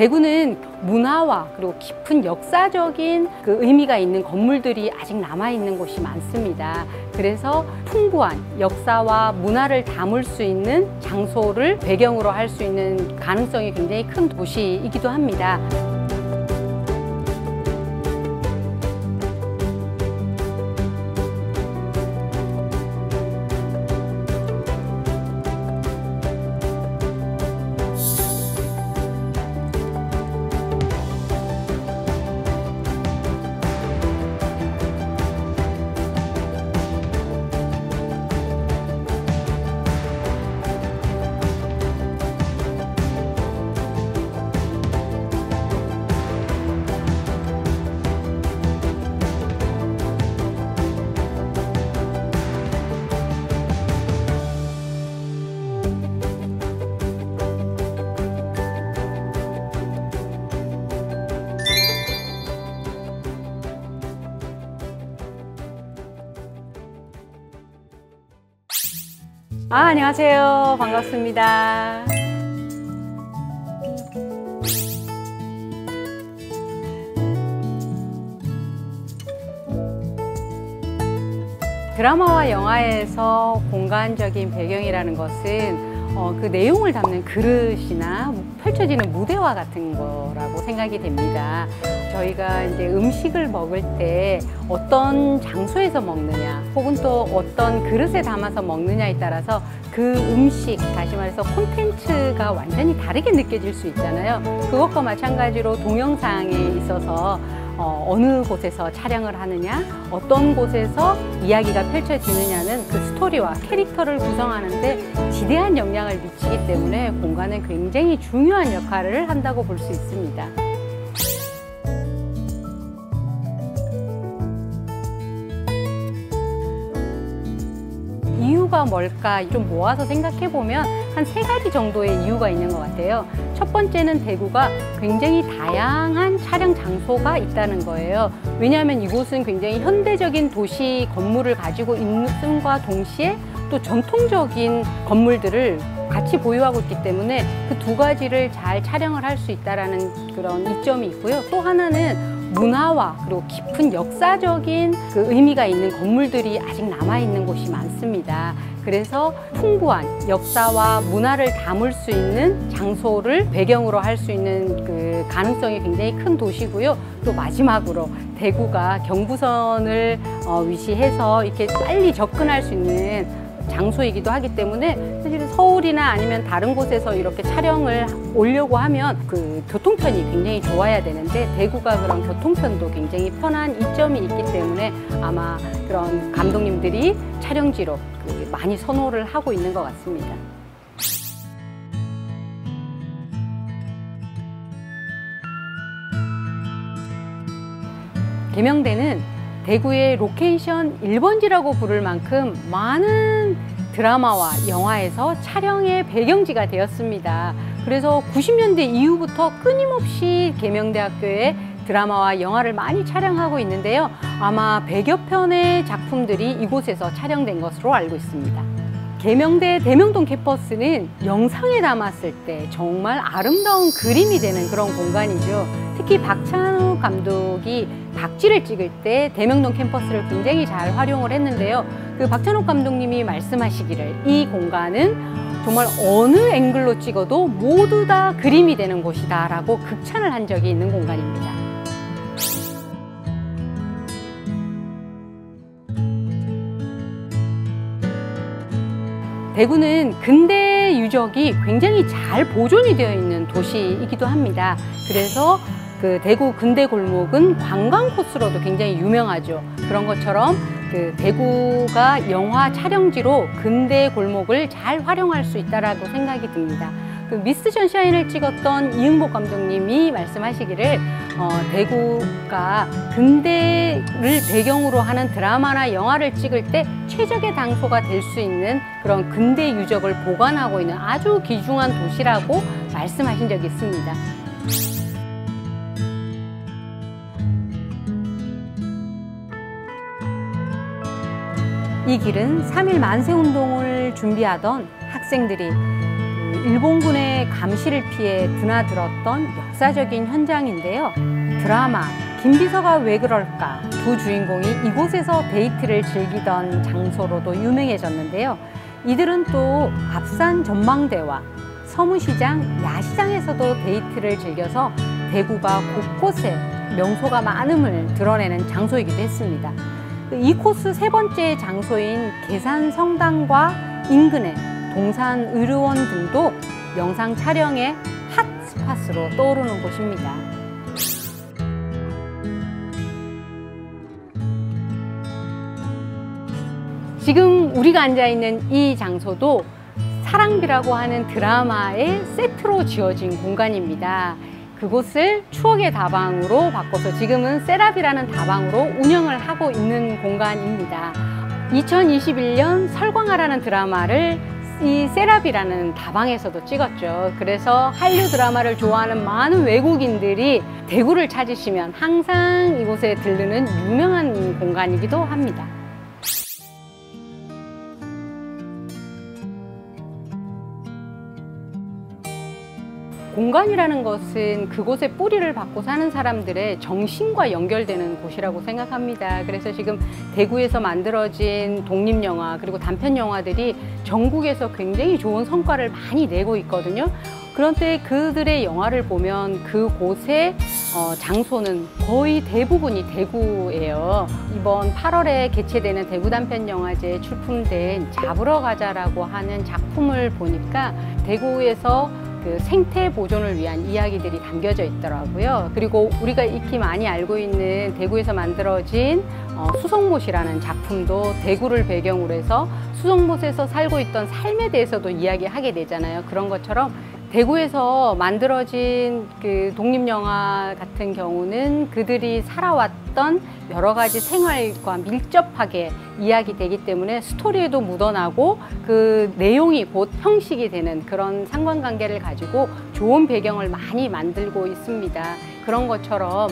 대구는 문화와 그리고 깊은 역사적인 그 의미가 있는 건물들이 아직 남아있는 곳이 많습니다. 그래서 풍부한 역사와 문화를 담을 수 있는 장소를 배경으로 할 수 있는 가능성이 굉장히 큰 도시이기도 합니다. 안녕하세요. 반갑습니다. 드라마와 영화에서 공간적인 배경이라는 것은 그 내용을 담는 그릇이나 펼쳐지는 무대와 같은 거라고 생각이 됩니다. 저희가 이제 음식을 먹을 때 어떤 장소에서 먹느냐 혹은 또 어떤 그릇에 담아서 먹느냐에 따라서 그 음식, 다시 말해서 콘텐츠가 완전히 다르게 느껴질 수 있잖아요. 그것과 마찬가지로 동영상에 있어서 어느 곳에서 촬영을 하느냐, 어떤 곳에서 이야기가 펼쳐지느냐는 그 스토리와 캐릭터를 구성하는데 지대한 영향을 미치기 때문에 공간은 굉장히 중요한 역할을 한다고 볼 수 있습니다. 이유가 뭘까 좀 모아서 생각해 보면 한 3가지 정도의 이유가 있는 것 같아요. 첫 번째는 대구가 굉장히 다양한 촬영 장소가 있다는 거예요. 왜냐하면 이곳은 굉장히 현대적인 도시 건물을 가지고 있음과 동시에 또 전통적인 건물들을 같이 보유하고 있기 때문에 그 2가지를 잘 촬영을 할 수 있다는 그런 이점이 있고요. 또 하나는 문화와 그리고 깊은 역사적인 그 의미가 있는 건물들이 아직 남아있는 곳이 많습니다. 그래서 풍부한 역사와 문화를 담을 수 있는 장소를 배경으로 할 수 있는 그 가능성이 굉장히 큰 도시고요. 또 마지막으로 대구가 경부선을 위시해서 이렇게 빨리 접근할 수 있는 장소이기도 하기 때문에 사실은 서울이나 아니면 다른 곳에서 이렇게 촬영을 오려고 하면 그 교통편이 굉장히 좋아야 되는데 대구가 그런 교통편도 굉장히 편한 이점이 있기 때문에 아마 그런 감독님들이 촬영지로 많이 선호를 하고 있는 것 같습니다. 계명대는 대구의 로케이션 1번지라고 부를 만큼 많은 드라마와 영화에서 촬영의 배경지가 되었습니다. 그래서 90년대 이후부터 끊임없이 계명대학교에 드라마와 영화를 많이 촬영하고 있는데요. 아마 100여 편의 작품들이 이곳에서 촬영된 것으로 알고 있습니다. 계명대 대명동 캠퍼스는 영상에 담았을 때 정말 아름다운 그림이 되는 그런 공간이죠. 특히 박찬욱 감독이 박쥐를 찍을 때 대명동 캠퍼스를 굉장히 잘 활용을 했는데요. 그 박찬욱 감독님이 말씀하시기를 이 공간은 정말 어느 앵글로 찍어도 모두 다 그림이 되는 곳이다 라고 극찬을 한 적이 있는 공간입니다. 대구는 근대 유적이 굉장히 잘 보존이 되어 있는 도시이기도 합니다. 그래서 그 대구 근대 골목은 관광 코스로도 굉장히 유명하죠. 그런 것처럼 그 대구가 영화 촬영지로 근대 골목을 잘 활용할 수 있다라고 생각이 듭니다. 그 미스 선샤인을 찍었던 이응복 감독님이 말씀하시기를 대구가 근대를 배경으로 하는 드라마나 영화를 찍을 때 최적의 장소가 될 수 있는 그런 근대 유적을 보관하고 있는 아주 귀중한 도시라고 말씀하신 적이 있습니다. 이 길은 3.1 만세운동을 준비하던 학생들이 일본군의 감시를 피해 드나들었던 역사적인 현장인데요. 드라마 김비서가 왜 그럴까 두 주인공이 이곳에서 데이트를 즐기던 장소로도 유명해졌는데요. 이들은 또 앞산 전망대와 서문시장, 야시장에서도 데이트를 즐겨서 대구가 곳곳에 명소가 많음을 드러내는 장소이기도 했습니다. 이 코스 세 번째 장소인 계산성당과 인근의 동산의료원 등도 영상 촬영의 핫스팟으로 떠오르는 곳입니다. 지금 우리가 앉아있는 이 장소도 사랑비라고 하는 드라마의 세트로 지어진 공간입니다. 그곳을 추억의 다방으로 바꿔서 지금은 세라비라는 다방으로 운영을 하고 있는 공간입니다. 2021년 설광하라는 드라마를 이 세라비라는 다방에서도 찍었죠. 그래서 한류 드라마를 좋아하는 많은 외국인들이 대구를 찾으시면 항상 이곳에 들르는 유명한 공간이기도 합니다. 공간이라는 것은 그곳에 뿌리를 받고 사는 사람들의 정신과 연결되는 곳이라고 생각합니다. 그래서 지금 대구에서 만들어진 독립영화 그리고 단편영화들이 전국에서 굉장히 좋은 성과를 많이 내고 있거든요. 그런데 그들의 영화를 보면 그곳의 장소는 거의 대부분이 대구예요. 이번 8월에 개최되는 대구 단편영화제에 출품된 잡으러 가자라고 하는 작품을 보니까 대구에서 그 생태 보존을 위한 이야기들이 담겨져 있더라고요. 그리고 우리가 익히 많이 알고 있는 대구에서 만들어진 수성못이라는 작품도 대구를 배경으로 해서 수성못에서 살고 있던 삶에 대해서도 이야기하게 되잖아요. 그런 것처럼 대구에서 만들어진 그 독립영화 같은 경우는 그들이 살아왔던 여러 가지 생활과 밀접하게 이야기되기 때문에 스토리에도 묻어나고 그 내용이 곧 형식이 되는 그런 상관관계를 가지고 좋은 배경을 많이 만들고 있습니다. 그런 것처럼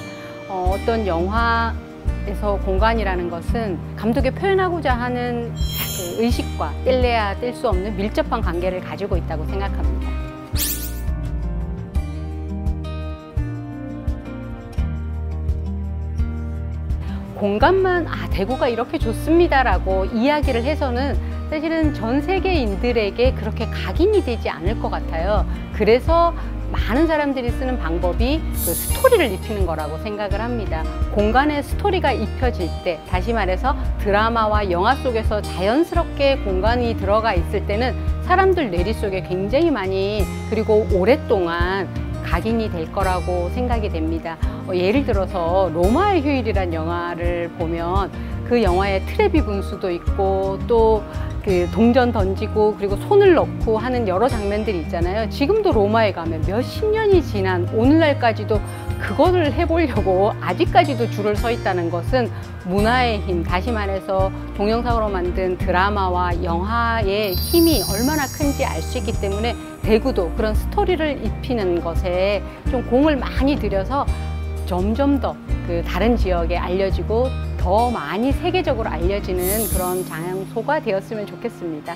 어떤 영화에서 공간이라는 것은 감독이 표현하고자 하는 그 의식과 뗄래야 뗄 수 없는 밀접한 관계를 가지고 있다고 생각합니다. 공간만 대구가 이렇게 좋습니다라고 이야기를 해서는 사실은 전 세계인들에게 그렇게 각인이 되지 않을 것 같아요. 그래서 많은 사람들이 쓰는 방법이 그 스토리를 입히는 거라고 생각을 합니다. 공간에 스토리가 입혀질 때, 다시 말해서 드라마와 영화 속에서 자연스럽게 공간이 들어가 있을 때는 사람들 뇌리 속에 굉장히 많이 그리고 오랫동안 각인이 될 거라고 생각이 됩니다. 예를 들어서 로마의 휴일이란 영화를 보면 그 영화에 트레비 분수도 있고 또 그 동전 던지고 그리고 손을 넣고 하는 여러 장면들이 있잖아요. 지금도 로마에 가면 몇십 년이 지난 오늘날까지도 그거를 해보려고 아직까지도 줄을 서 있다는 것은 문화의 힘, 다시 말해서 동영상으로 만든 드라마와 영화의 힘이 얼마나 큰지 알 수 있기 때문에 대구도 그런 스토리를 입히는 것에 좀 공을 많이 들여서 점점 더 그 다른 지역에 알려지고 더 많이 세계적으로 알려지는 그런 장소가 되었으면 좋겠습니다.